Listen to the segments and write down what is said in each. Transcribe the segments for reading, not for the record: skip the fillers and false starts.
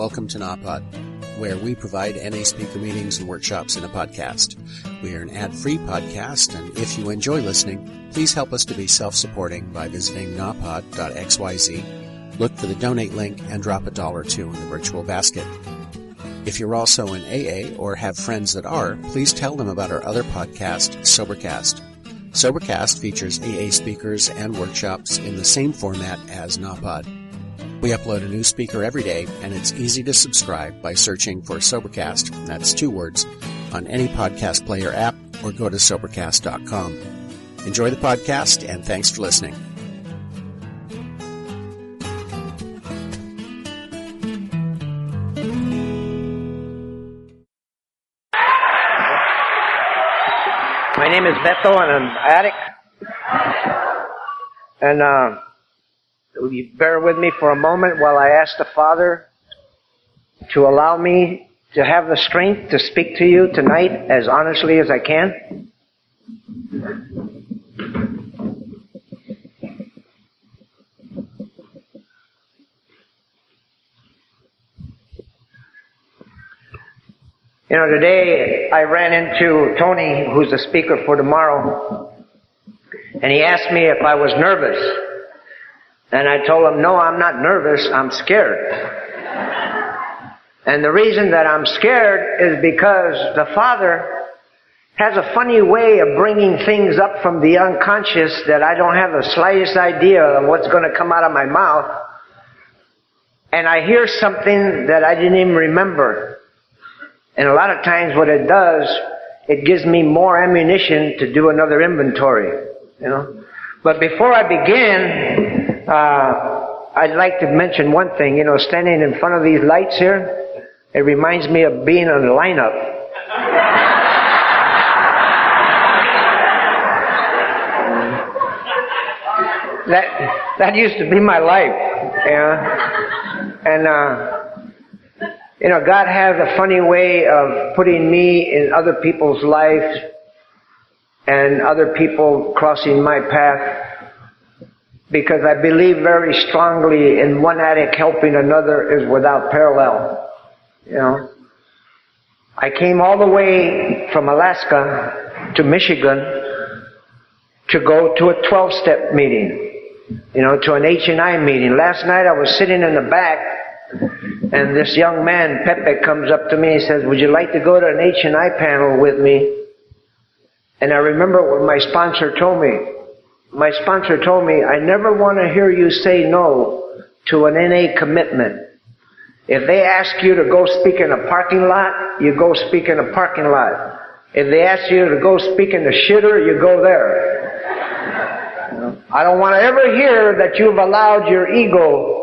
welcome to NAPOD, where we provide NA speaker meetings and workshops in a podcast. We are an ad-free podcast, and if you enjoy listening, please help us to be self-supporting by visiting napod.xyz, look for the donate link, and drop $1 or $2 in the virtual basket. If you're also in AA or have friends that are, please tell them about our other podcast, Sobercast. Sobercast features AA speakers and workshops in the same format as NAPOD. We upload a new speaker every day, and it's easy to subscribe by searching for Sobercast, that's 2 words, on any podcast player app, or go to Sobercast.com. Enjoy the podcast, and thanks for listening. My name is Beto, and I'm an addict. And will you bear with me for a moment while I ask the Father to allow me to have the strength to speak to you tonight as honestly as I can? You know, today I ran into Tony, who's the speaker for tomorrow, and he asked me if I was nervous. And I told him, no, I'm not nervous, I'm scared. And the reason that I'm scared is because the Father has a funny way of bringing things up from the unconscious that I don't have the slightest idea of what's going to come out of my mouth. And I hear something that I didn't even remember. And a lot of times what it does, it gives me more ammunition to do another inventory, you know. But before I begin, I'd like to mention one thing. You know, standing in front of these lights here, it reminds me of being on the lineup. That used to be my life, you know. And you know, God has a funny way of putting me in other people's lives and other people crossing my path, because I believe very strongly in one addict helping another is without parallel. You know, I came all the way from Alaska to Michigan to go to a 12-step meeting, you know, to an H&I meeting. Last night I was sitting in the back, and this young man, Pepe, comes up to me and says, would you like to go to an H&I panel with me? And I remember what my sponsor told me. My sponsor told me, I never want to hear you say no to an NA commitment. If they ask you to go speak in a parking lot, you go speak in a parking lot. If they ask you to go speak in the shitter, you go there. You know? I don't want to ever hear that you've allowed your ego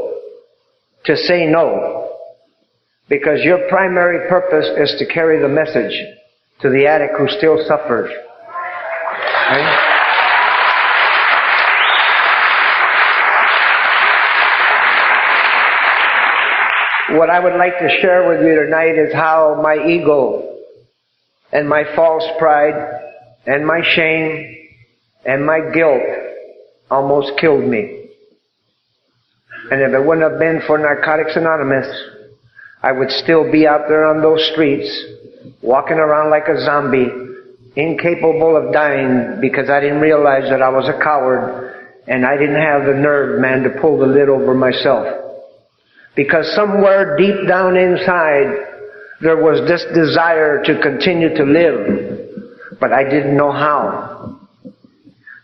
to say no, because your primary purpose is to carry the message to the addict who still suffers. Okay? What I would like to share with you tonight is how my ego and my false pride and my shame and my guilt almost killed me. And if it wouldn't have been for Narcotics Anonymous, I would still be out there on those streets, walking around like a zombie, incapable of dying, because I didn't realize that I was a coward and I didn't have the nerve, man, to pull the lid over myself. Because somewhere deep down inside, there was this desire to continue to live, but I didn't know how.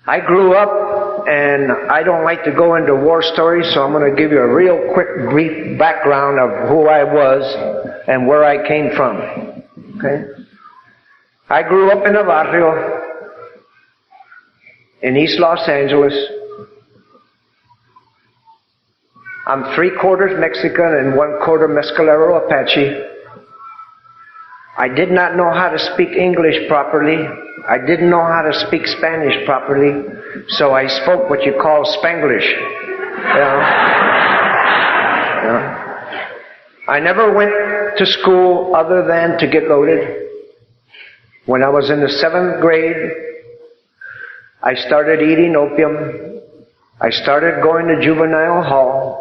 I grew up, and I don't like to go into war stories, so I'm going to give you a real quick, brief background of who I was and where I came from. Okay? I grew up in a barrio in East Los Angeles. I'm 3/4 Mexican and 1/4 Mescalero Apache. I did not know how to speak English properly. I didn't know how to speak Spanish properly, so I spoke what you call Spanglish. You know? I never went to school other than to get loaded. When I was in the 7th grade, I started eating opium. I started going to juvenile hall.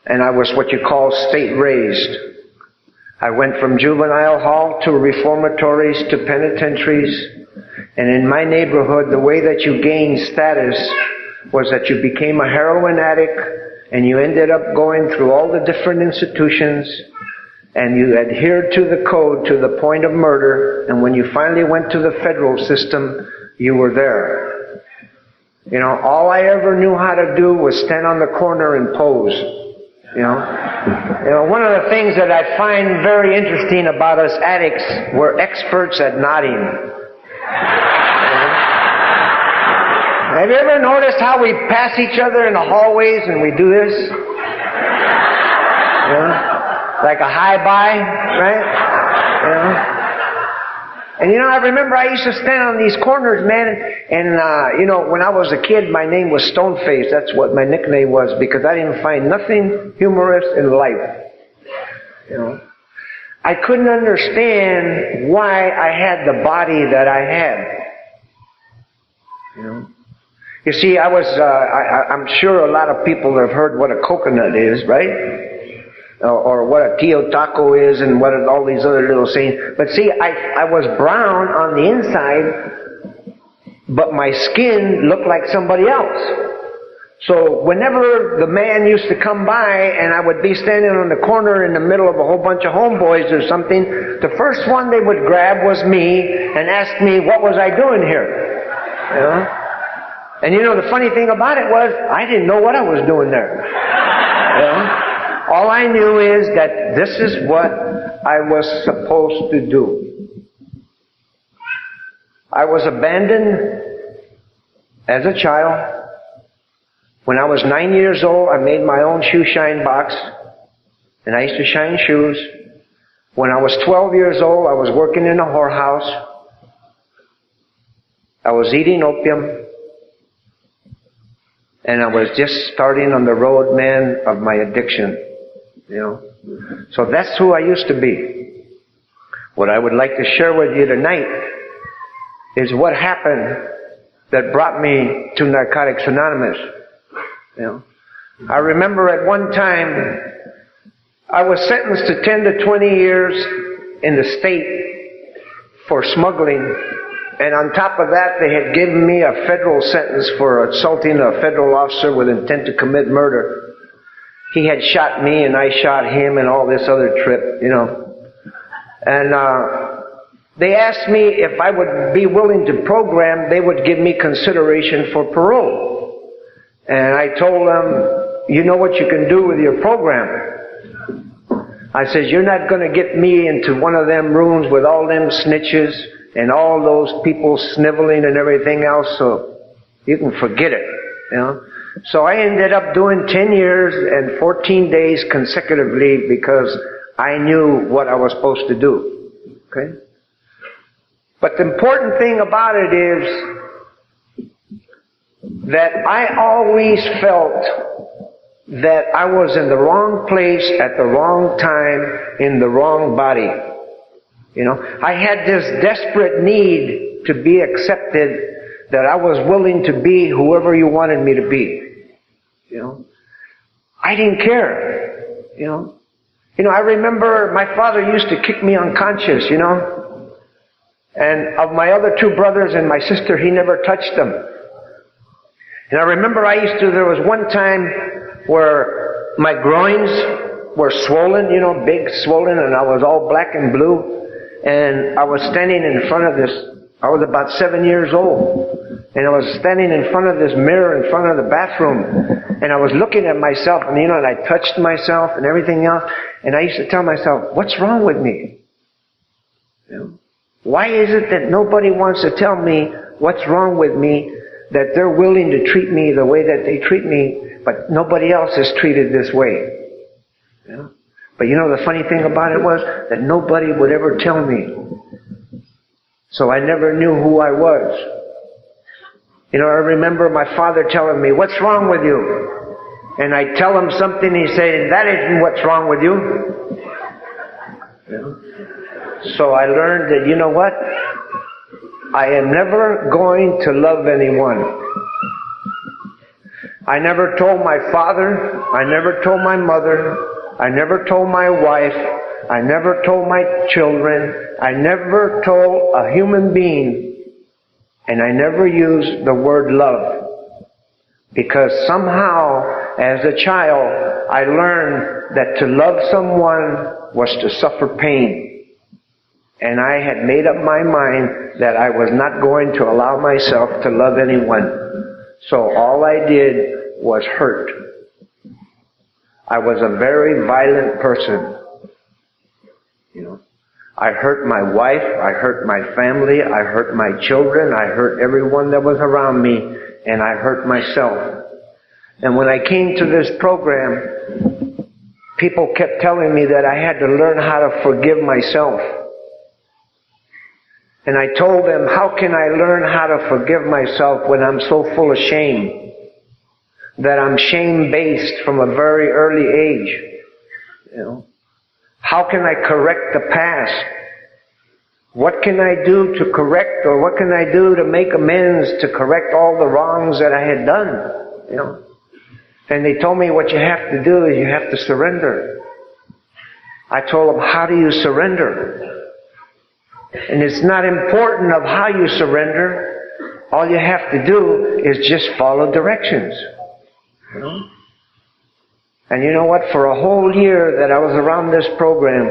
and I was what you call state raised. I went from juvenile hall to reformatories to penitentiaries, and in my neighborhood, the way that you gained status was that you became a heroin addict, and you ended up going through all the different institutions, and you adhered to the code to the point of murder, and when you finally went to the federal system, you were there. You know, all I ever knew how to do was stand on the corner and pose. You know, one of the things that I find very interesting about us addicts, we're experts at nodding. Have you ever noticed how we pass each other in the hallways and we do this? You know? Like a high bye, right? You know? And you know, I remember I used to stand on these corners, man, and you know, when I was a kid, my name was Stoneface. That's what my nickname was, because I didn't find nothing humorous in life. You know, I couldn't understand why I had the body that I had. You know, you see, I'm sure a lot of people have heard what a coconut is, right? Or what a Tio Taco is, and what all these other little sayings. But see, I was brown on the inside, but my skin looked like somebody else. So whenever the man used to come by and I would be standing on the corner in the middle of a whole bunch of homeboys or something, the first one they would grab was me and ask me, what was I doing here? You know? And you know, the funny thing about it was, I didn't know what I was doing there. You know? All I knew is that this is what I was supposed to do. I was abandoned as a child. When I was 9 years old, I made my own shoe shine box, and I used to shine shoes. When I was 12 years old, I was working in a whorehouse. I was eating opium. And I was just starting on the road, man, of my addiction. You know, so that's who I used to be. What I would like to share with you tonight is what happened that brought me to Narcotics Anonymous. You know, I remember at one time I was sentenced to 10 to 20 years in the state for smuggling, and on top of that they had given me a federal sentence for assaulting a federal officer with intent to commit murder. He had shot me and I shot him and all this other trip, you know. And they asked me if I would be willing to program, they would give me consideration for parole. And I told them, you know what you can do with your program. I said, you're not going to get me into one of them rooms with all them snitches and all those people sniveling and everything else, so you can forget it, you know. So I ended up doing 10 years and 14 days consecutively because I knew what I was supposed to do. Okay? But the important thing about it is that I always felt that I was in the wrong place at the wrong time in the wrong body. You know, I had this desperate need to be accepted that I was willing to be whoever you wanted me to be. You know, I didn't care. You know, I remember my father used to kick me unconscious. You know, and of my other two brothers and my sister, he never touched them. And I remember there was one time where my groins were swollen, you know, big swollen, and I was all black and blue. And I was standing in front of this, I was about 7 years old. And I was standing in front of this mirror in front of the bathroom. And I was looking at myself, and you know, and I touched myself and everything else. And I used to tell myself, what's wrong with me? You know? Why is it that nobody wants to tell me what's wrong with me, that they're willing to treat me the way that they treat me, but nobody else is treated this way? You know? But you know, the funny thing about it was that nobody would ever tell me. So I never knew who I was. You know, I remember my father telling me, what's wrong with you? And I tell him something, he said, that isn't what's wrong with you. You know? So I learned that, you know what? I am never going to love anyone. I never told my father, I never told my mother, I never told my wife, I never told my children, I never told a human being, and I never used the word love. Because somehow, as a child, I learned that to love someone was to suffer pain. And I had made up my mind that I was not going to allow myself to love anyone. So all I did was hurt. I was a very violent person. I hurt my wife, I hurt my family, I hurt my children, I hurt everyone that was around me, and I hurt myself. And when I came to this program, people kept telling me that I had to learn how to forgive myself. And I told them, how can I learn how to forgive myself when I'm so full of shame? That I'm shame-based from a very early age. How can I correct the past? What can I do to correct, or what can I do to make amends to correct all the wrongs that I had done? And they told me what you have to do is you have to surrender. I told them, how do you surrender? And it's not important of how you surrender. All you have to do is just follow directions. And you know what? For a whole year that I was around this program,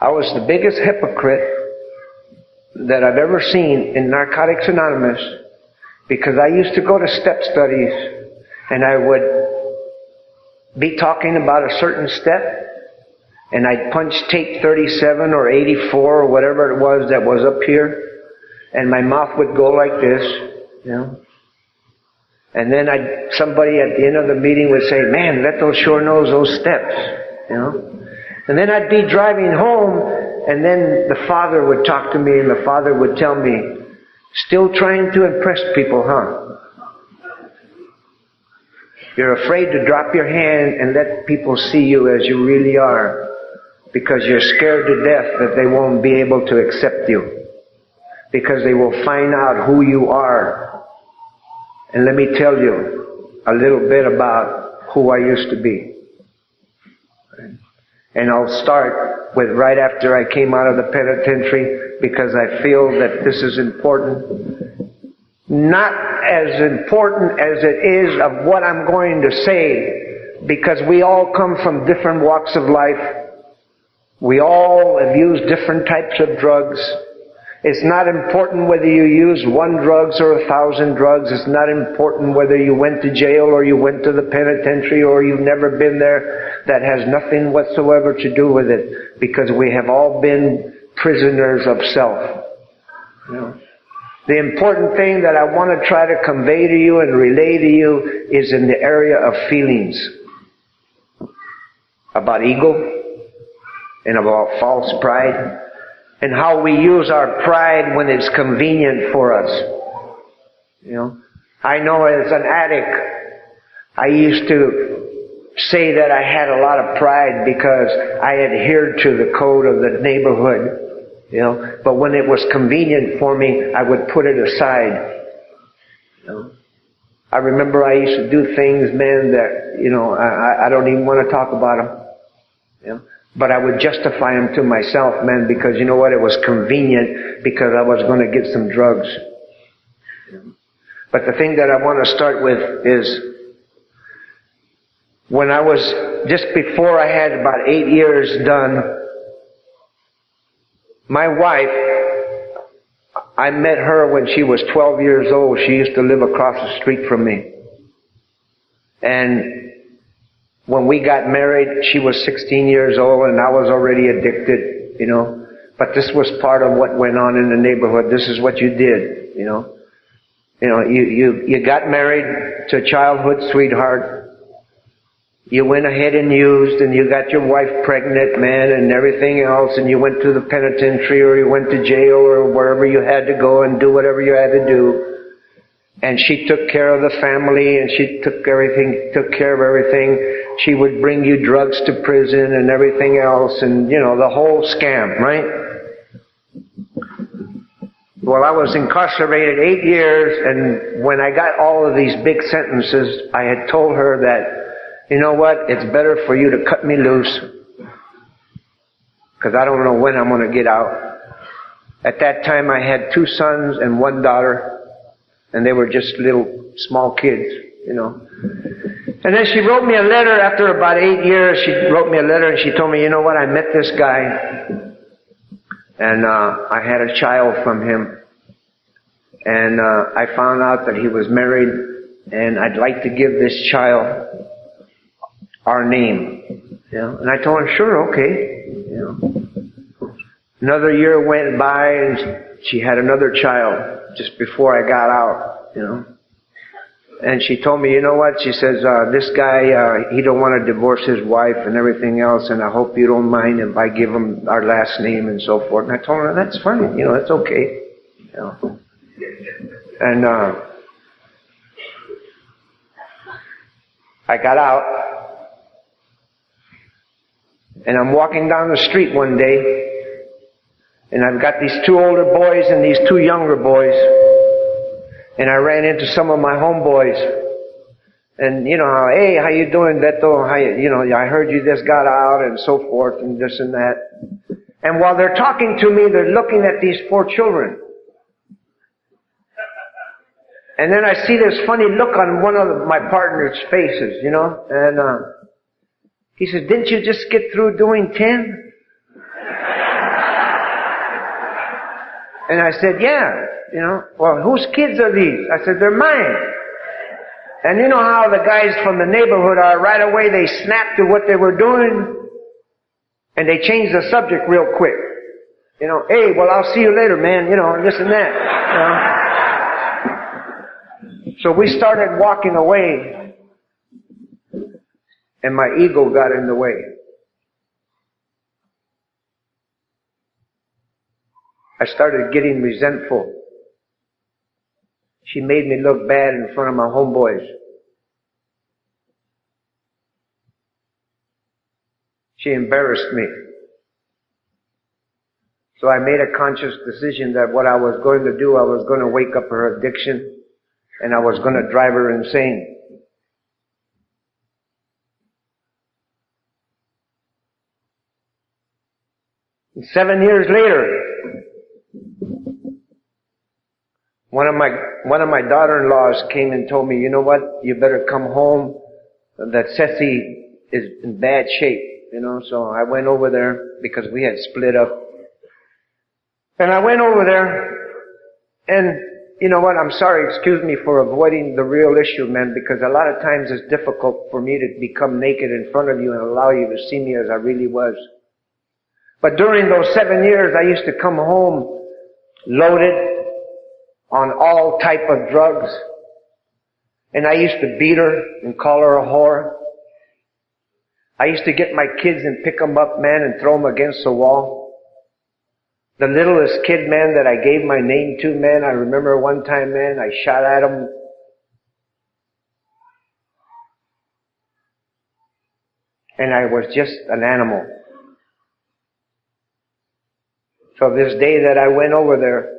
I was the biggest hypocrite that I've ever seen in Narcotics Anonymous, because I used to go to step studies and I would be talking about a certain step, and I'd punch tape 37 or 84 or whatever it was that was up here, and my mouth would go like this, And then somebody at the end of the meeting would say, man, Beto sure knows those steps, And then I'd be driving home, and then the father would talk to me, and the father would tell me, still trying to impress people, huh? You're afraid to drop your hand and let people see you as you really are, because you're scared to death that they won't be able to accept you, because they will find out who you are. And let me tell you a little bit about who I used to be. And I'll start with right after I came out of the penitentiary, because I feel that this is important. Not as important as it is of what I'm going to say, because we all come from different walks of life. We all have used different types of drugs. It's not important whether you use 1 drug or 1,000 drugs. It's not important whether you went to jail or you went to the penitentiary or you've never been there. That has nothing whatsoever to do with it, because we have all been prisoners of self. The important thing that I want to try to convey to you and relay to you is in the area of feelings. About ego and about false pride. And how we use our pride when it's convenient for us. I know as an addict, I used to say that I had a lot of pride because I adhered to the code of the neighborhood. But when it was convenient for me, I would put it aside. I remember I used to do things, man, that, I don't even want to talk about them. But I would justify them to myself, man, because you know what? It was convenient, because I was going to get some drugs. But the thing that I want to start with is, when I was, just before I had about 8 years done, my wife, I met her when she was 12 years old. She used to live across the street from me. And when we got married, she was 16 years old and I was already addicted, But this was part of what went on in the neighborhood. This is what you did, You got married to a childhood sweetheart. You went ahead and used, and you got your wife pregnant, man, and everything else, and you went to the penitentiary or you went to jail or wherever you had to go and do whatever you had to do. And she took care of the family, and she took care of everything. She would bring you drugs to prison and everything else, and the whole scam, right? Well, I was incarcerated 8 years, and when I got all of these big sentences, I had told her that, you know what, it's better for you to cut me loose, because I don't know when I'm going to get out. At that time, I had 2 sons and 1 daughter, and they were just little small kids, you know. And then she wrote me a letter after about 8 years. She wrote me a letter and she told me, you know what, I met this guy and I had a child from him. And I found out that he was married and I'd like to give this child our name. You know? And I told her, sure, okay. You know. Another year went by and she had another child just before I got out, you know. And she told me, you know what? She says, this guy, he don't want to divorce his wife and everything else, and I hope you don't mind if I give him our last name and so forth. And I told her, that's fine, you know, that's okay. You know. And I got out, and I'm walking down the street one day, and I've got these 2 older boys and these 2 younger boys. And I ran into some of my homeboys. And, you know, hey, how you doing, Beto? You know, I heard you just got out and so forth and this and that. And while they're talking to me, they're looking at these 4 children. And then I see this funny look on one of my partner's faces, you know. And he says, didn't you just get through doing 10? And I said, yeah. You know, well, whose kids are these? I said, they're mine. And you know how the guys from the neighborhood are, right away they snap to what they were doing, and they change the subject real quick. You know, hey, well, I'll see you later, man, you know, and this and that. You know? So we started walking away, and my ego got in the way. I started getting resentful. She made me look bad in front of my homeboys. She embarrassed me. So I made a conscious decision that what I was going to do, I was going to wake up her addiction and I was going to drive her insane. And 7 years later, one of my daughter-in-laws came and told me, you know what, you better come home, that Ceci is in bad shape, you know. So I went over there because we had split up. And I went over there, and you know what, I'm sorry, excuse me for avoiding the real issue, man, because a lot of times it's difficult for me to become naked in front of you and allow you to see me as I really was. But during those 7 years, I used to come home loaded on all type of drugs. And I used to beat her and call her a whore. I used to get my kids and pick them up, man, and throw them against the wall. The littlest kid, man, that I gave my name to, man, I remember one time, man, I shot at him. And I was just an animal. So this day that I went over there,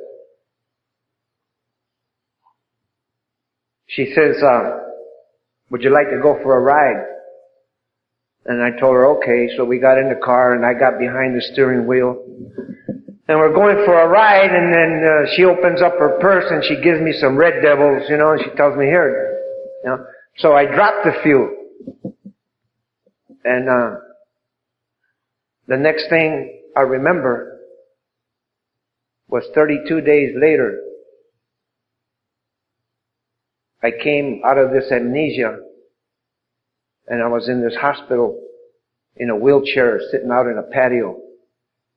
she says, would you like to go for a ride? And I told her, okay. So we got in the car and I got behind the steering wheel. And we're going for a ride, and then she opens up her purse and she gives me some Red Devils, you know, and she tells me, here, you know. So I dropped a few. And the next thing I remember was 32 days later, I came out of this amnesia, and I was in this hospital in a wheelchair sitting out in a patio,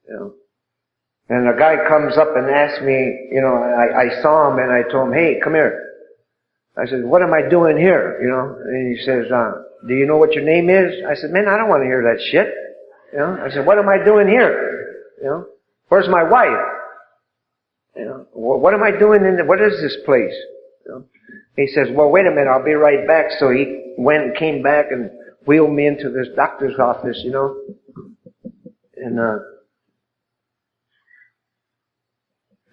you know. And a guy comes up and asks me, you know, I saw him and I told him, hey, come here. I said, what am I doing here, you know? And he says, do you know what your name is? I said, man, I don't want to hear that shit. You know? I said, what am I doing here? You know? Where's my wife? You know? What am I doing what is this place? You know? He says, well, wait a minute, I'll be right back. So he went and came back and wheeled me into this doctor's office, you know. And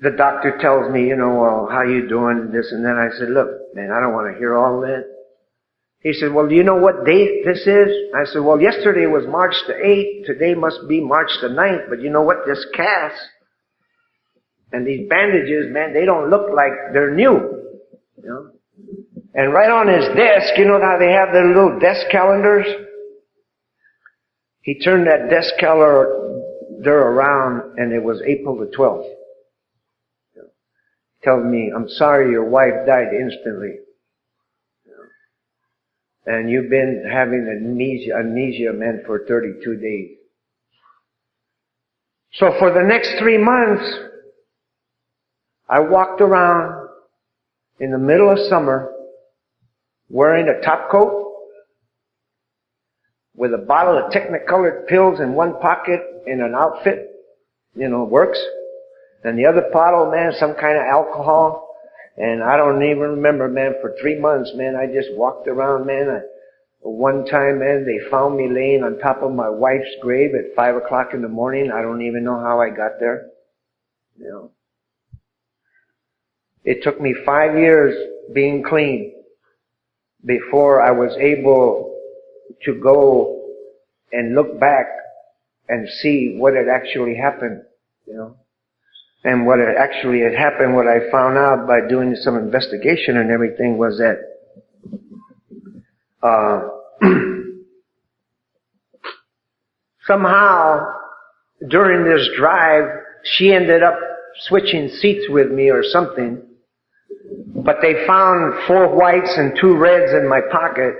the doctor tells me, well, how you doing, this and that. I said, look, man, I don't want to hear all that. He said, well, do you know what date this is? I said, well, yesterday was March the 8th. Today must be March the 9th. But you know what? This cast and these bandages, man, they don't look like they're new. And right on his desk, you know how they have their little desk calendars? He turned that desk calendar around, and it was April the 12th. Tells me, I'm sorry your wife died instantly. And you've been having amnesia, man, for 32 days. So for the next 3 months, I walked around in the middle of summer wearing a top coat with a bottle of Technicolor pills in one pocket in an outfit, works. And the other bottle, man, some kind of alcohol. And I don't even remember, man, for 3 months, man, I just walked around, man. One time, man, they found me laying on top of my wife's grave at 5 o'clock in the morning. I don't even know how I got there. It took me 5 years being clean before I was able to go and look back and see what had actually happened, And what had actually had happened, what I found out by doing some investigation and everything, was that somehow during this drive she ended up switching seats with me or something, but they found 4 whites and 2 reds in my pocket,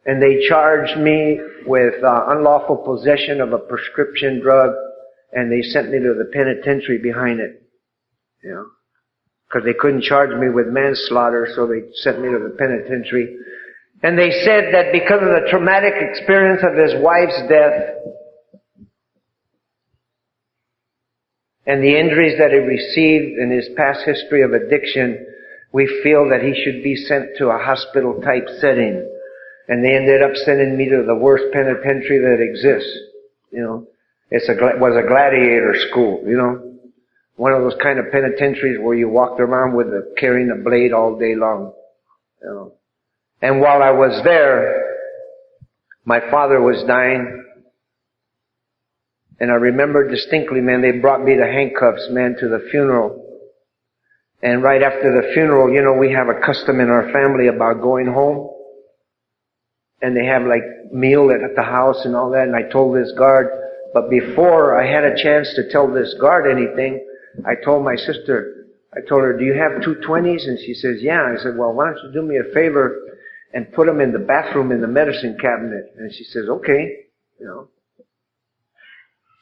and they charged me with unlawful possession of a prescription drug, and they sent me to the penitentiary behind it, because they couldn't charge me with manslaughter, so they sent me to the penitentiary. And they said that because of the traumatic experience of his wife's death and the injuries that he received in his past history of addiction, we feel that he should be sent to a hospital type setting. And they ended up sending me to the worst penitentiary that exists. It was a gladiator school, one of those kind of penitentiaries where you walked around with carrying a blade all day long. And while I was there, my father was dying. And I remember distinctly, man, they brought me the handcuffs, man, to the funeral. And right after the funeral, we have a custom in our family about going home. And they have like meal at the house and all that. And I told this guard, but before I had a chance to tell this guard anything, I told my sister, I told her, do you have 220s? And she says, yeah. I said, well, why don't you do me a favor and put them in the bathroom in the medicine cabinet? And she says, okay,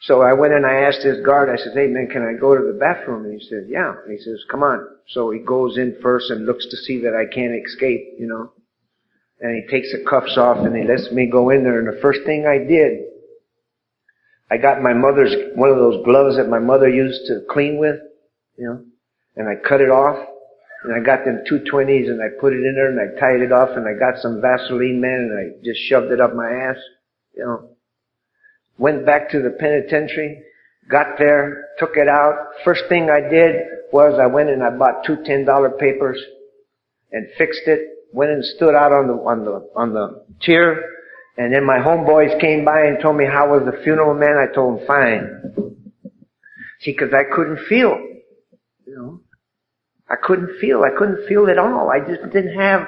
So I went and I asked this guard, I said, hey man, can I go to the bathroom? And he says, yeah. And he says, come on. So he goes in first and looks to see that I can't escape, And he takes the cuffs off and he lets me go in there. And the first thing I did, I got my mother's, one of those gloves that my mother used to clean with, and I cut it off. And I got them 220s and I put it in there and I tied it off and I got some Vaseline, man, and I just shoved it up my ass, Went back to the penitentiary, got there, took it out. First thing I did was I went and I bought 2 $10 papers and fixed it. Went and stood out on the chair. And then my homeboys came by and told me, how was the funeral, man? I told them, fine. See, because I couldn't feel, I couldn't feel at all. I just didn't have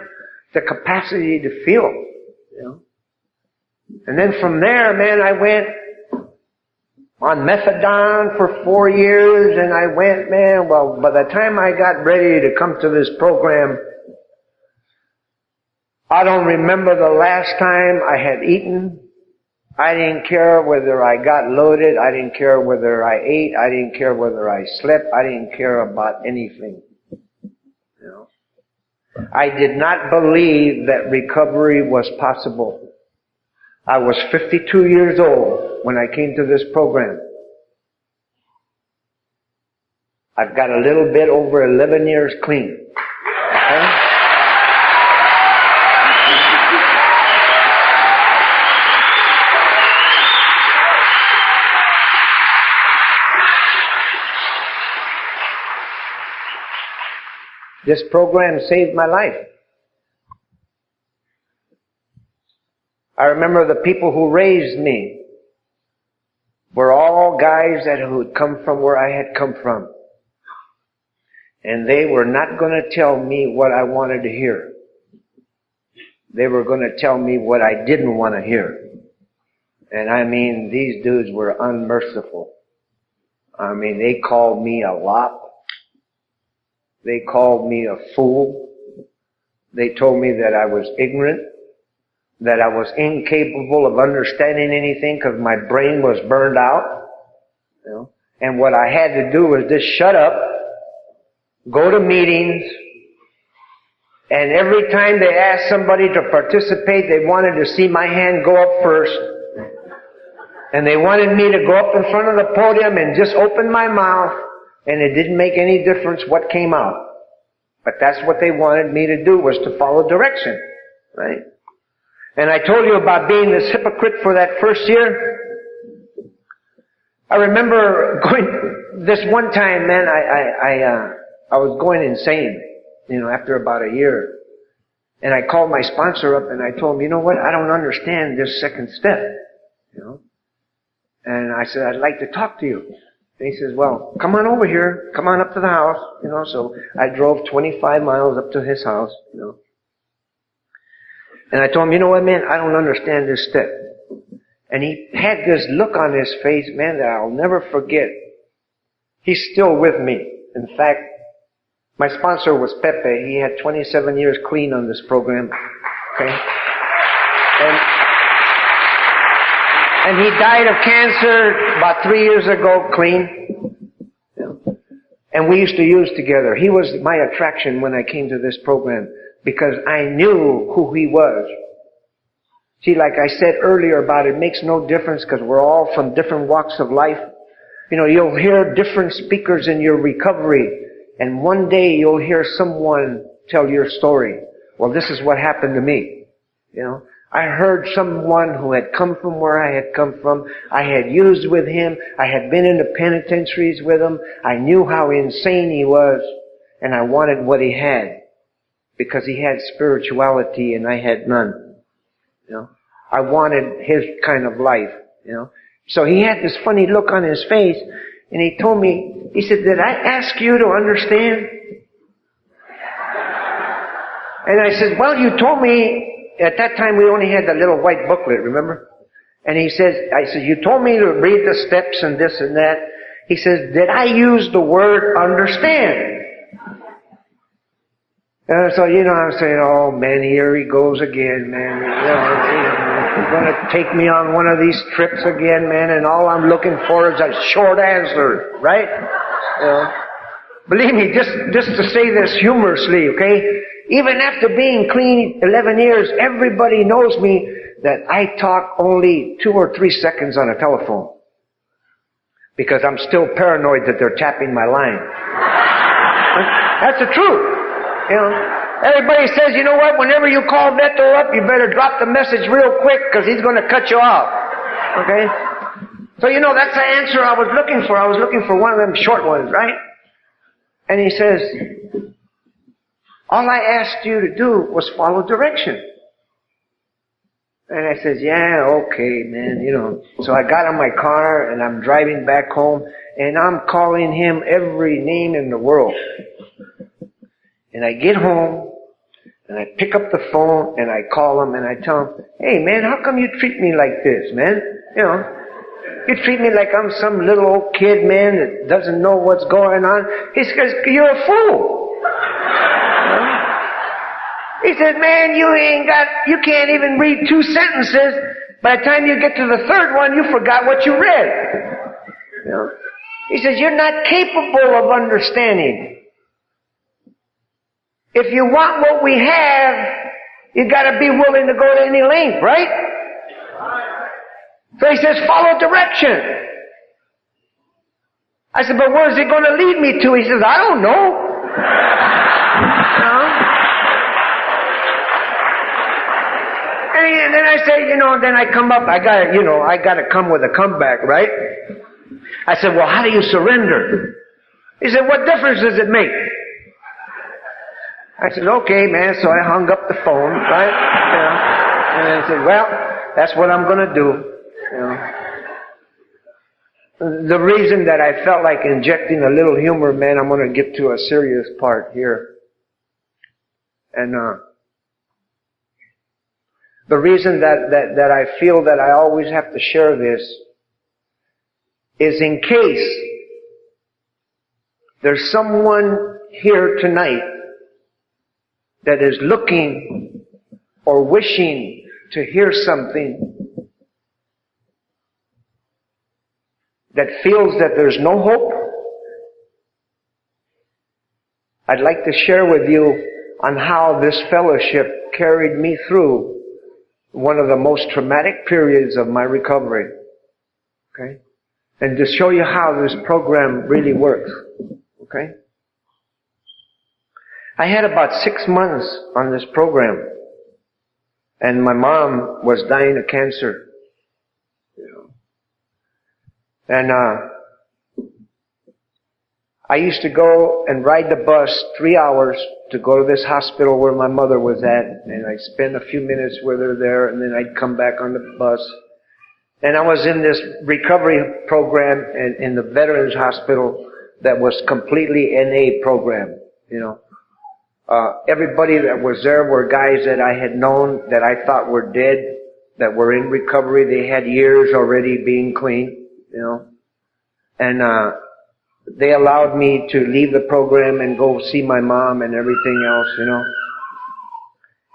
the capacity to feel, And then from there, man, I went on methadone for 4 years, and I went, man, well, by the time I got ready to come to this program, I don't remember the last time I had eaten. I didn't care whether I got loaded. I didn't care whether I ate. I didn't care whether I slept. I didn't care about anything. I did not believe that recovery was possible. I was 52 years old when I came to this program. I've got a little bit over 11 years clean. Okay? This program saved my life. I remember the people who raised me were all guys who had come from where I had come from. And they were not going to tell me what I wanted to hear. They were going to tell me what I didn't want to hear. And I mean, these dudes were unmerciful. I mean, they called me a lop. They called me a fool. They told me that I was ignorant, that I was incapable of understanding anything because my brain was burned out. You know? And what I had to do was just shut up, go to meetings, and every time they asked somebody to participate, they wanted to see my hand go up first. And they wanted me to go up in front of the podium and just open my mouth, and it didn't make any difference what came out. But that's what they wanted me to do, was to follow direction, right? And I told you about being this hypocrite for that first year. I remember going, this one time, man, I was going insane, you know, after about a year. And I called my sponsor up and I told him, you know what, I don't understand this second step, you know. And I said, I'd like to talk to you. And he says, well, come on over here. Come on up to the house. You know, so I drove 25 miles up to his house, you know. And I told him, you know what, man, I don't understand this step. And he had this look on his face, man, that I'll never forget. He's still with me. In fact, my sponsor was Pepe. He had 27 years clean on this program. Okay? And he died of cancer about 3 years ago, clean. You know. And we used to use together. He was my attraction when I came to this program because I knew who he was. See, like I said earlier about it makes no difference because we're all from different walks of life. You know, you'll hear different speakers in your recovery, and one day you'll hear someone tell your story. Well, this is what happened to me. You know, I heard someone who had come from where I had come from. I had used with him. I had been in the penitentiaries with him. I knew how insane he was, and I wanted what he had because he had spirituality and I had none. You know, I wanted his kind of life, you know. So he had this funny look on his face, and he told me, he said, did I ask you to understand? And I said, well, you told me, at that time we only had the little white booklet, remember? And he says, I said, you told me to read the steps and this and that. He says, did I use the word understand? So, you know, I'm saying, oh man, here he goes again, man. He's going to take me on one of these trips again, man, and all I'm looking for is a short answer, right? You know, believe me, just to say this humorously, okay? Even after being clean 11 years, everybody knows me that I talk only 2 or 3 seconds on a telephone. Because I'm still paranoid that they're tapping my line. That's the truth. You know, everybody says, you know what, whenever you call Beto up, you better drop the message real quick because he's going to cut you off. Okay? So, you know, that's the answer I was looking for. I was looking for one of them short ones, right? And he says, all I asked you to do was follow direction. And I says, yeah, okay, man, you know. So I got in my car and I'm driving back home and I'm calling him every name in the world. And I get home, and I pick up the phone, and I call him, and I tell him, hey, man, how come you treat me like this, man? You know, you treat me like I'm some little old kid, man, that doesn't know what's going on. He says, you're a fool. He says, man, you can't even read 2 sentences. By the time you get to the third one, you forgot what you read. You know? He says, you're not capable of understanding. If you want what we have, you gotta be willing to go to any length, right? So he says, follow direction. I said, but where's it gonna lead me to? He says, I don't know. And then I say, you know, then I come up, I gotta come with a comeback, right? I said, well, how do you surrender? He said, what difference does it make? I said, okay, man. So I hung up the phone, right? You know, and I said, well, that's what I'm going to do. You know. The reason that I felt like injecting a little humor, man, I'm going to get to a serious part here. And the reason that I feel that I always have to share this is in case there's someone here tonight that is looking or wishing to hear something that feels that there's no hope. I'd like to share with you on how this fellowship carried me through one of the most traumatic periods of my recovery. Okay? And to show you how this program really works. Okay? I had about 6 months on this program. And my mom was dying of cancer. You know. And I used to go and ride the bus 3 hours to go to this hospital where my mother was at, and I'd spend a few minutes with her there, and then I'd come back on the bus. And I was in this recovery program in the Veterans Hospital that was completely NA program, you know. Everybody that was there were guys that I had known that I thought were dead, that were in recovery. They had years already being clean, you know. And they allowed me to leave the program and go see my mom and everything else, you know.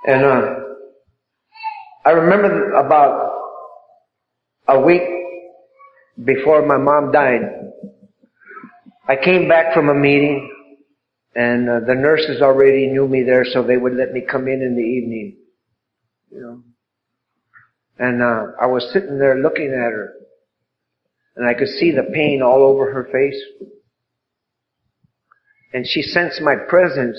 And I remember about a week before my mom died, I came back from a meeting, and the nurses already knew me there, so they would let me come in the evening, you know. And I was sitting there looking at her, and I could see the pain all over her face. And she sensed my presence.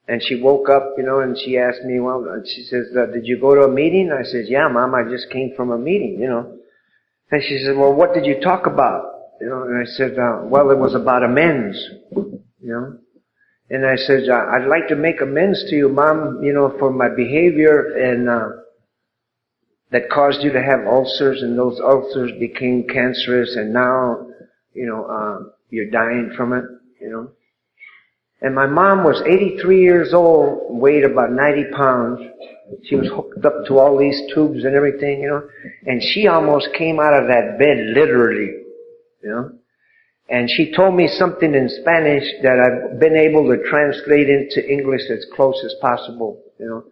And she woke up, you know, and she asked me, well, she says, did you go to a meeting? I said, yeah, Mom, I just came from a meeting, you know. And she said, well, what did you talk about? You know, and I said, well, it was about amends, you know. And I said, I'd like to make amends to you, Mom, you know, for my behavior and that caused you to have ulcers, and those ulcers became cancerous, and now, you know, you're dying from it, you know. And my mom was 83 years old, weighed about 90 pounds. She was hooked up to all these tubes and everything, you know. And she almost came out of that bed, literally, you know. And she told me something in Spanish that I've been able to translate into English as close as possible, you know.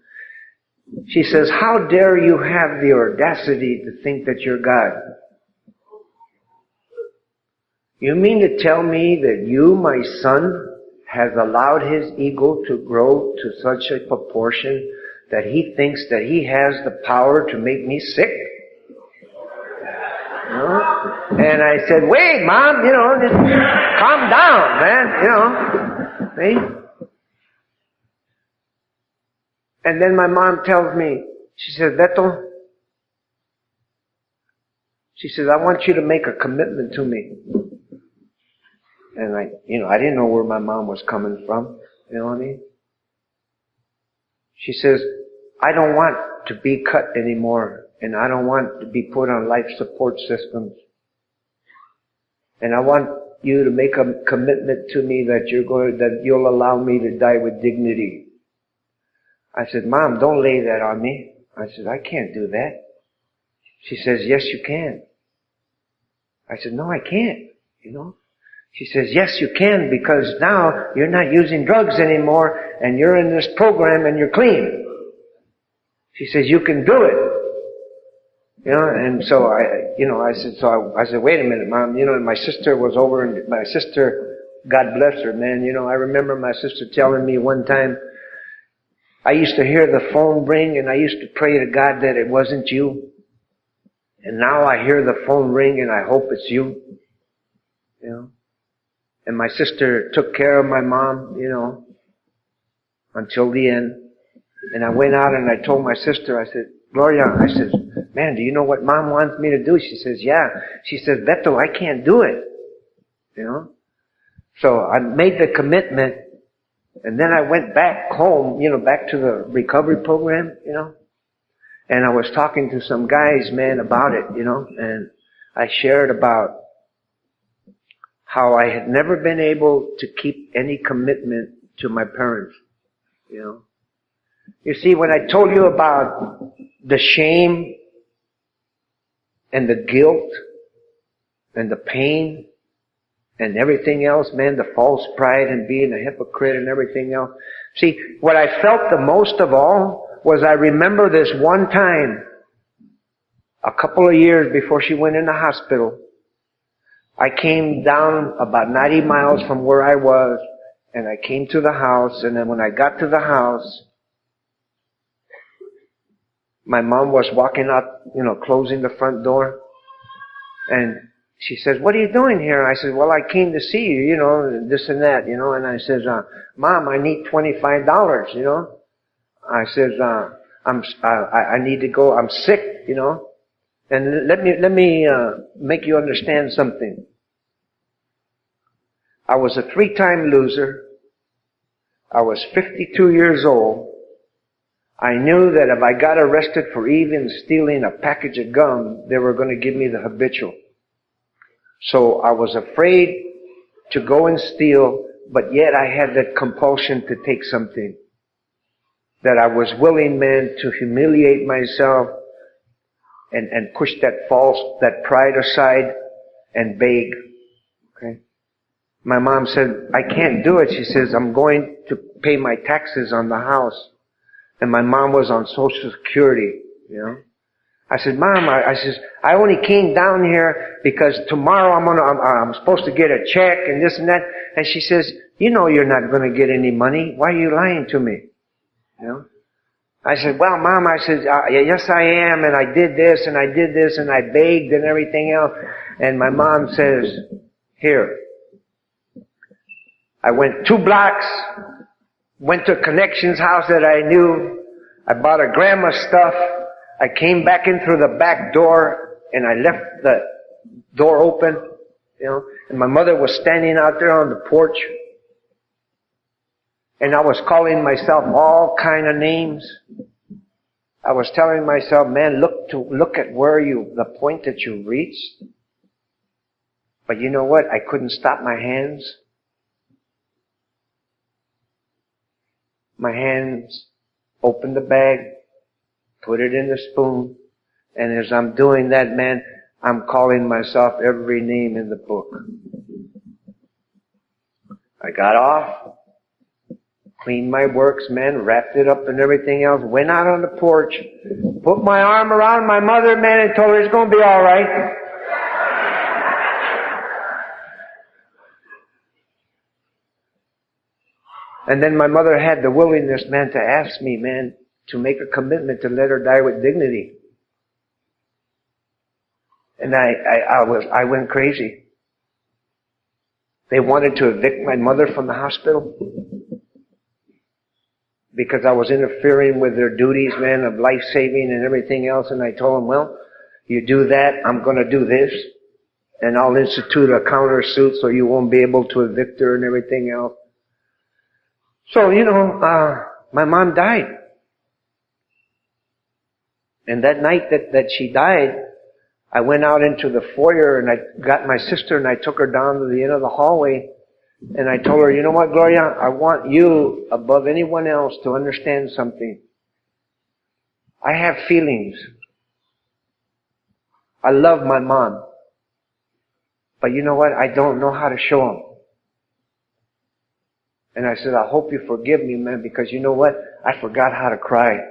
She says, how dare you have the audacity to think that you're God? You mean to tell me that you, my son, has allowed his ego to grow to such a proportion that he thinks that he has the power to make me sick? You know? And I said, wait, Mom, you know, just calm down, man, you know. See? And then my mom tells me, she says, Beto, she says, I want you to make a commitment to me. And I didn't know where my mom was coming from. You know what I mean? She says, I don't want to be cut anymore, and I don't want to be put on life support systems. And I want you to make a commitment to me that you'll allow me to die with dignity. I said, Mom, don't lay that on me. I said, I can't do that. She says, yes, you can. I said, no, I can't, you know. She says, yes, you can, because now you're not using drugs anymore, and you're in this program and you're clean. She says, you can do it. You know, and so I said, wait a minute, Mom, you know, and my sister was over, and my sister, God bless her, man, you know, I remember my sister telling me one time, I used to hear the phone ring, and I used to pray to God that it wasn't you. And now I hear the phone ring, and I hope it's you. You know. And my sister took care of my mom, you know, until the end. And I went out and I told my sister, I said, Gloria, I said, man, do you know what Mom wants me to do? She says, yeah. She says, Beto, I can't do it. You know. So I made the commitment, And then I went back home, back to the recovery program, and I was talking to some guys, man, about it, and I shared about how I had never been able to keep any commitment to my parents, You see, when I told you about the shame and the guilt and the pain and everything else, man, the false pride and being a hypocrite and everything else. See, what I felt the most of all was I remember this one time, a couple of years before she went in the hospital, I came down about 90 miles from where I was, and I came to the house, and then when I got to the house, my mom was walking up, closing the front door, and she says, "What are you doing here?" I said, "Well, I came to see you, this and that, and I says, "Mom, I need $25, I says, I need to go, I'm sick, and let me make you understand something. I was a 3-time loser. I was 52 years old. I knew that if I got arrested for even stealing a package of gum, they were going to give me the habitual. So I was afraid to go and steal, but yet I had that compulsion to take something. That I was willing, man, to humiliate myself and push that pride aside and beg. Okay? My mom said, "I can't do it." She says, "I'm going to pay my taxes on the house." And my mom was on Social Security, I said, "Mom," I says, "I only came down here because tomorrow I'm supposed to get a check and this and that." And she says, "You're not going to get any money. Why are you lying to me?" I said, "Well, Mom," I said, "Yes, I am, and I did this, and I did this, and I begged and everything else." And my mom says, "Here." I went 2 blocks, went to a connections house that I knew. I bought a gram of stuff. I came back in through the back door, and I left the door open, and my mother was standing out there on the porch. And I was calling myself all kind of names. I was telling myself, "Man, look at the point that you reached." But you know what? I couldn't stop my hands. My hands opened the bag, put it in the spoon, and as I'm doing that, man, I'm calling myself every name in the book. I got off, cleaned my works, man, wrapped it up and everything else, went out on the porch, put my arm around my mother, man, and told her it's going to be all right. And then my mother had the willingness, man, to ask me, man, to make a commitment to let her die with dignity. And I went crazy. They wanted to evict my mother from the hospital because I was interfering with their duties, man, of life-saving and everything else. And I told them, "Well, you do that, I'm going to do this. And I'll institute a countersuit so you won't be able to evict her and everything else." So, my mom died. And that night that she died, I went out into the foyer and I got my sister and I took her down to the end of the hallway and I told her, "You know what, Gloria? I want you above anyone else to understand something. I have feelings. I love my mom. But you know what? I don't know how to show them." And I said, "I hope you forgive me, man, because you know what? I forgot how to cry."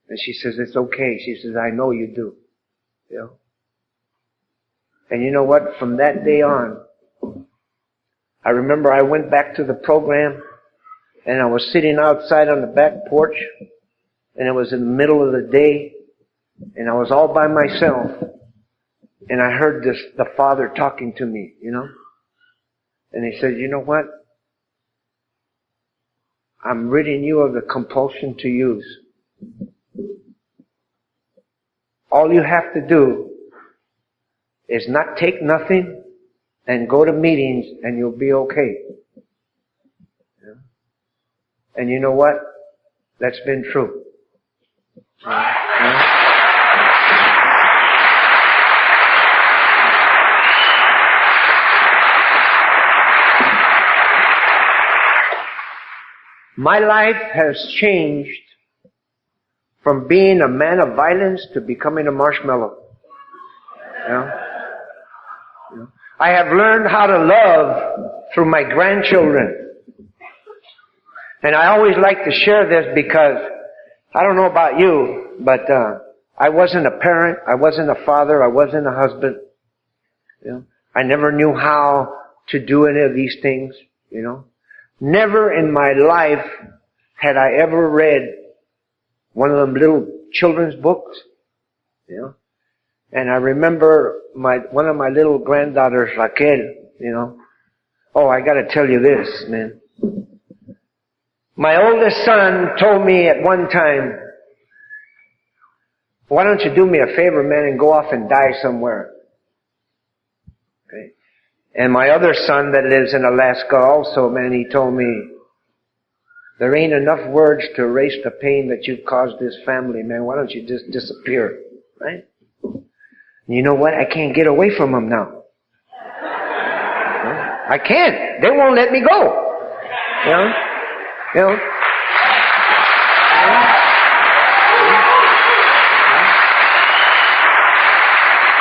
And she says, "It's okay." She says, "I know you do." And you know what? From that day on, I remember I went back to the program and I was sitting outside on the back porch and it was in the middle of the day and I was all by myself and I heard the Father talking to me, And he said, "You know what? I'm ridding you of the compulsion to use. All you have to do is not take nothing and go to meetings and you'll be okay." And you know what? That's been true. My life has changed from being a man of violence to becoming a marshmallow. I have learned how to love through my grandchildren. And I always like to share this because I don't know about you, but I wasn't a parent, I wasn't a father, I wasn't a husband. I never knew how to do any of these things, Never in my life had I ever read one of them little children's books, And I remember one of my little granddaughters, Raquel, Oh, I gotta tell you this, man. My oldest son told me at one time, why don't you do me a favor, man, and go off and die somewhere? Okay. And my other son that lives in Alaska also, man, he told me, there ain't enough words to erase the pain that you've caused this family, man. Why don't you just disappear? Right? And you know what? I can't get away from them now. I can't. They won't let me go.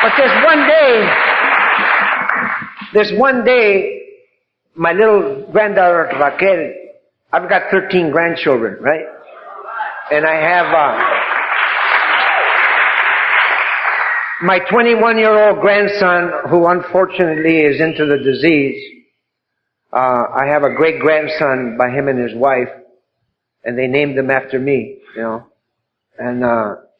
But there's one day, my little granddaughter Raquel, I've got 13 grandchildren, right? And I have, my 21-year-old grandson, who unfortunately is into the disease. I have a great grandson by him and his wife, and they named him after me, And,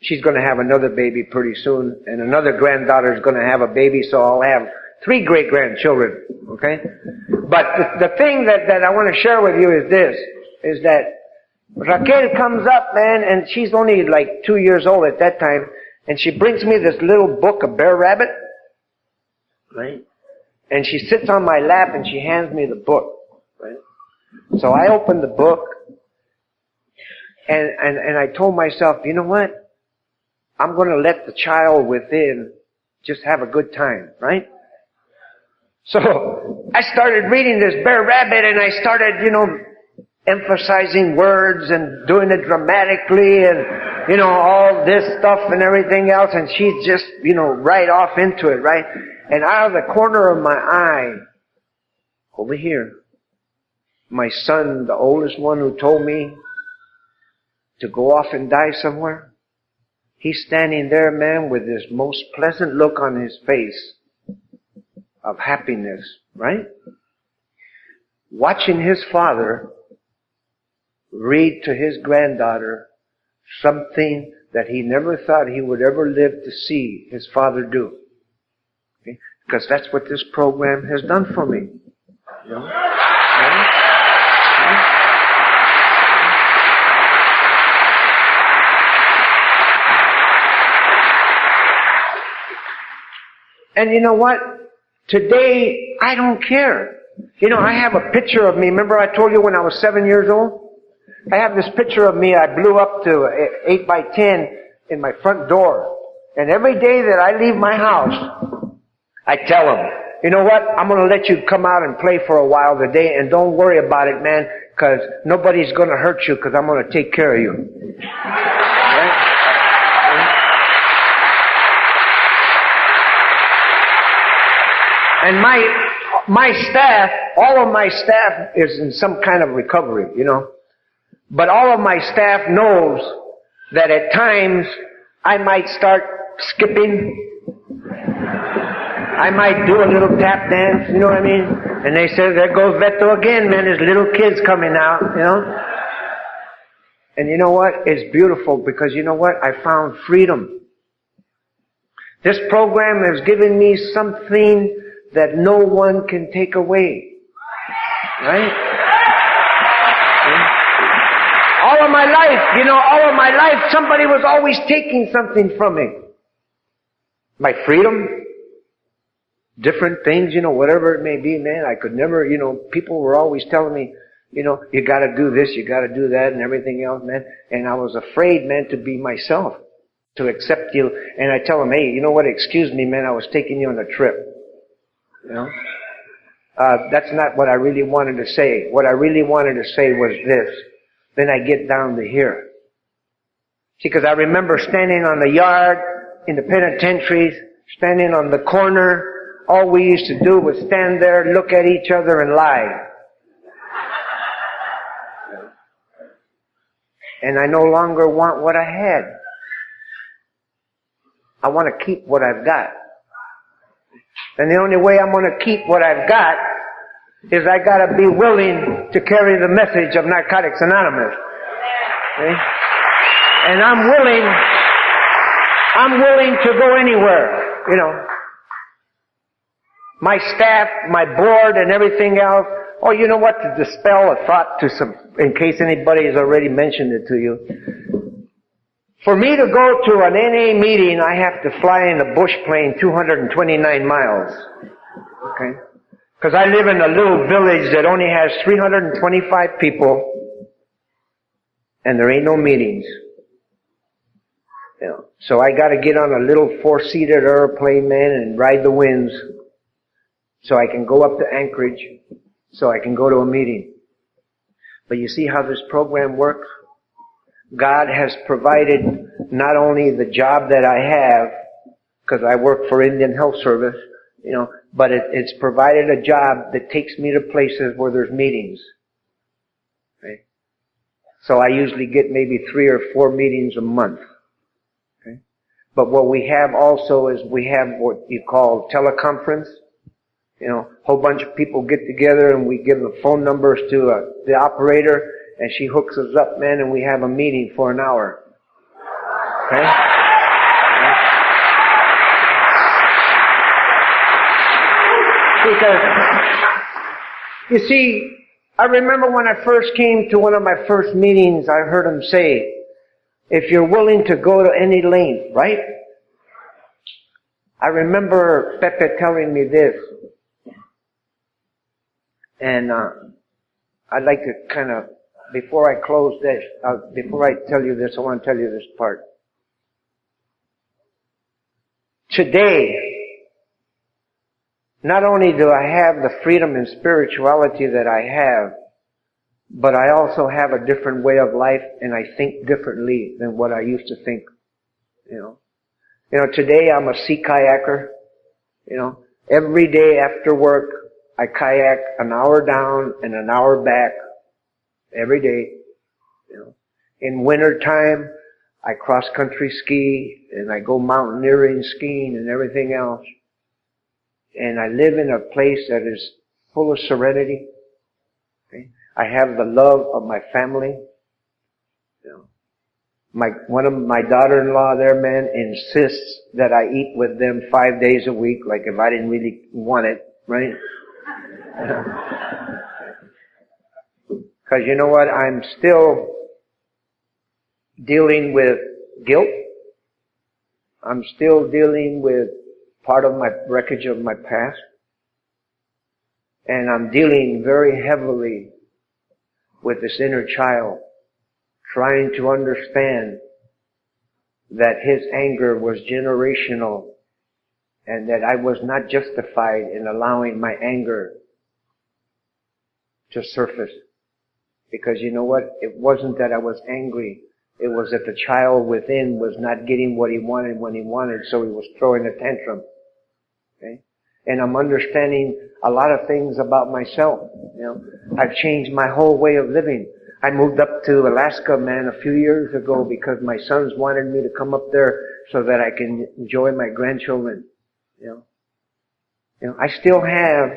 she's gonna have another baby pretty soon, and another granddaughter is gonna have a baby, so I'll have 3 great-grandchildren, okay? But the thing that I want to share with you is this, is that Raquel comes up, man, and she's only like 2 years old at that time, and she brings me this little book, a bear rabbit, right? And she sits on my lap and she hands me the book, right? So I open the book, and I told myself, you know what? I'm going to let the child within just have a good time, right? So I started reading this bear rabbit, and I started, emphasizing words and doing it dramatically and, all this stuff and everything else, and she's just, right off into it, right? And out of the corner of my eye, over here, my son, the oldest one who told me to go off and die somewhere, he's standing there, man, with this most pleasant look on his face of happiness, right? Watching his father read to his granddaughter something that he never thought he would ever live to see his father do. Okay? Because that's what this program has done for me. And you know what? Today, I don't care. I have a picture of me. Remember I told you when I was 7 years old? I have this picture of me. I blew up to 8 by 10 in my front door. And every day that I leave my house, I tell them, you know what? I'm going to let you come out and play for a while today, and don't worry about it, man, because nobody's going to hurt you, because I'm going to take care of you. Right? And my staff, all of my staff is in some kind of recovery, But all of my staff knows that at times I might start skipping. I might do a little tap dance, you know what I mean? And they say, there goes Beto again, man, there's little kids coming out, And you know what? It's beautiful because you know what? I found freedom. This program has given me something that no one can take away. Right? All of my life, somebody was always taking something from me. My freedom, different things, whatever it may be, man. I could never, people were always telling me, You know, you gotta do this, you gotta do that, and everything else, man. And I was afraid, man, to be myself, to accept you. And I tell them, hey, you know what, excuse me, man, I was taking you on a trip. You know? That's not what I really wanted to say. What I really wanted to say was this. Then I get down to here. See, because I remember standing on the yard in the penitentiaries, standing on the corner. All we used to do was stand there, look at each other, and lie. And I no longer want what I had. I want to keep what I've got. And the only way I'm going to keep what I've got is I got to be willing to carry the message of Narcotics Anonymous. Okay? And I'm willing to go anywhere, you know. My staff, my board, and everything else. Oh, you know what? To dispel a thought to some, in case anybody has already mentioned it to you. For me to go to an NA meeting, I have to fly in a bush plane 229 miles. Okay? Because I live in a little village that only has 325 people, and there ain't no meetings. You know, so I gotta get on a little 4-seated airplane, man, and ride the winds, so I can go up to Anchorage, so I can go to a meeting. But you see how this program works? God has provided not only the job that I have, because I work for Indian Health Service, you know, but it's provided a job that takes me to places where there's meetings. Okay? So I usually get maybe 3 or 4 meetings a month. Okay? But what we have also is we have what you call teleconference. You know, a whole bunch of people get together and we give the phone numbers to the operator, and she hooks us up, man, and we have a meeting for an hour. Okay? Because, you see, I remember when I first came to one of my first meetings, I heard him say, if you're willing to go to any length, right? I remember Pepe telling me this. And I'd like to kind of, before I close this, before I tell you this, I want to tell you this part. Today, not only do I have the freedom and spirituality that I have, but I also have a different way of life, and I think differently than what I used to think. You know, today I'm a sea kayaker. You know, every day after work, I kayak an hour down and an hour back every day. You know, in winter time, I cross country ski and I go mountaineering, skiing, and everything else. And I live in a place that is full of serenity. Okay? I have the love of my family. You know, one of my daughter-in-law there, man, insists that I eat with them 5 days a week, like if I didn't really want it, right? Because you know what? I'm still dealing with guilt. I'm still dealing with part of my wreckage of my past. And I'm dealing very heavily with this inner child, trying to understand that his anger was generational and that I was not justified in allowing my anger to surface. Because you know what? It wasn't that I was angry. It was that the child within was not getting what he wanted when he wanted, so he was throwing a tantrum. Okay? And I'm understanding a lot of things about myself. You know, I've changed my whole way of living. I moved up to Alaska, man, a few years ago because my sons wanted me to come up there so that I can enjoy my grandchildren. You know, I still have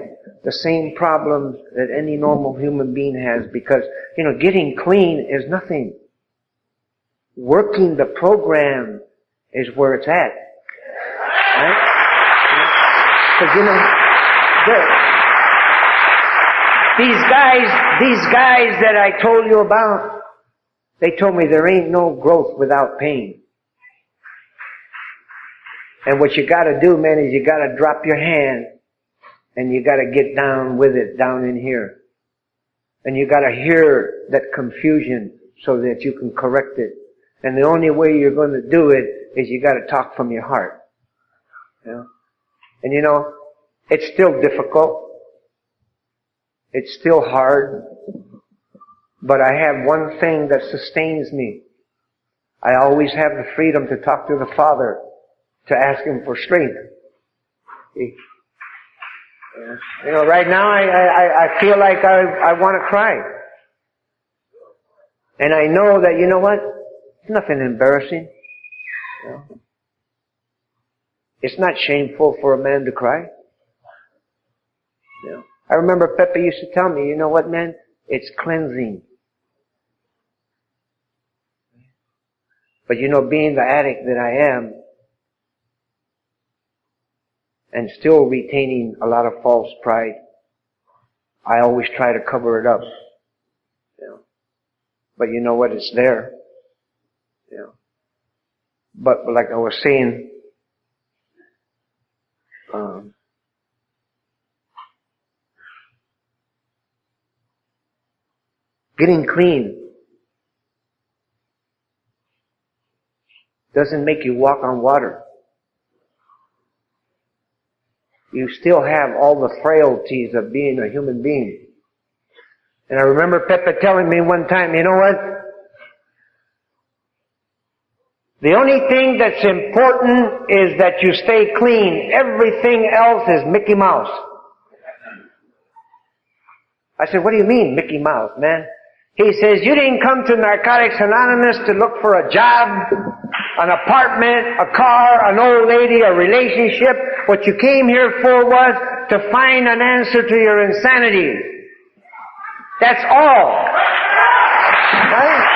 the same problems that any normal human being has because, you know, getting clean is nothing. Working the program is where it's at. Right? Because, you know, these guys that I told you about, they told me there ain't no growth without pain. And what you gotta do, man, is you gotta drop your hand and you gotta get down with it, down in here. And you gotta hear that confusion so that you can correct it. And the only way you're going to do it is you gotta talk from your heart. You know? And you know, it's still difficult. It's still hard. But I have one thing that sustains me. I always have the freedom to talk to the Father, to ask Him for strength. See? You know, right now I feel like I want to cry. And I know that, you know what? It's nothing embarrassing. You know? It's not shameful for a man to cry. You know? I remember Pepe used to tell me, you know what, man? It's cleansing. But you know, being the addict that I am, and still retaining a lot of false pride, I always try to cover it up. You know. But you know what? It's there. You know. But like I was saying, getting clean doesn't make you walk on water. You still have all the frailties of being a human being. And I remember Pepe telling me one time, you know what? The only thing that's important is that you stay clean. Everything else is Mickey Mouse. I said, what do you mean, Mickey Mouse, man? He says, you didn't come to Narcotics Anonymous to look for a job, an apartment, a car, an old lady, a relationship. What you came here for was to find an answer to your insanity. That's all. Right?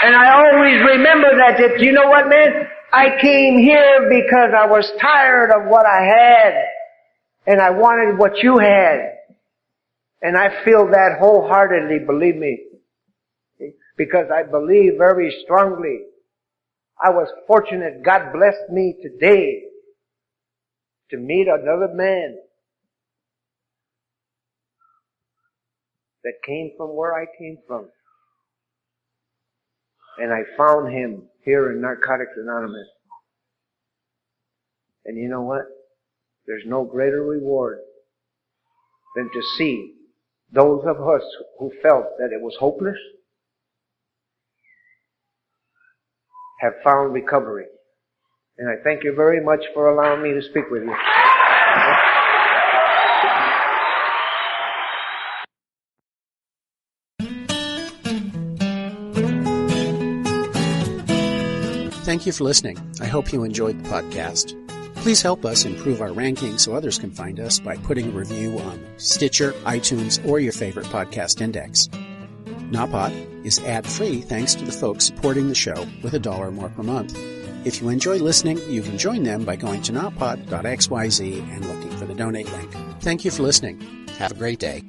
And I always remember that you know what, man? I came here because I was tired of what I had. And I wanted what you had. And I feel that wholeheartedly, believe me. Because I believe very strongly. I was fortunate. God blessed me today to meet another man that came from where I came from. And I found him here in Narcotics Anonymous. And you know what? There's no greater reward than to see those of us who felt that it was hopeless have found recovery. And I thank you very much for allowing me to speak with you. Thank you for listening. I hope you enjoyed the podcast. Please help us improve our ranking so others can find us by putting a review on Stitcher, iTunes, or your favorite podcast index. Napod is ad-free thanks to the folks supporting the show with $1 more per month. If you enjoy listening, you can join them by going to napod.xyz and looking for the donate link. Thank you for listening. Have a great day.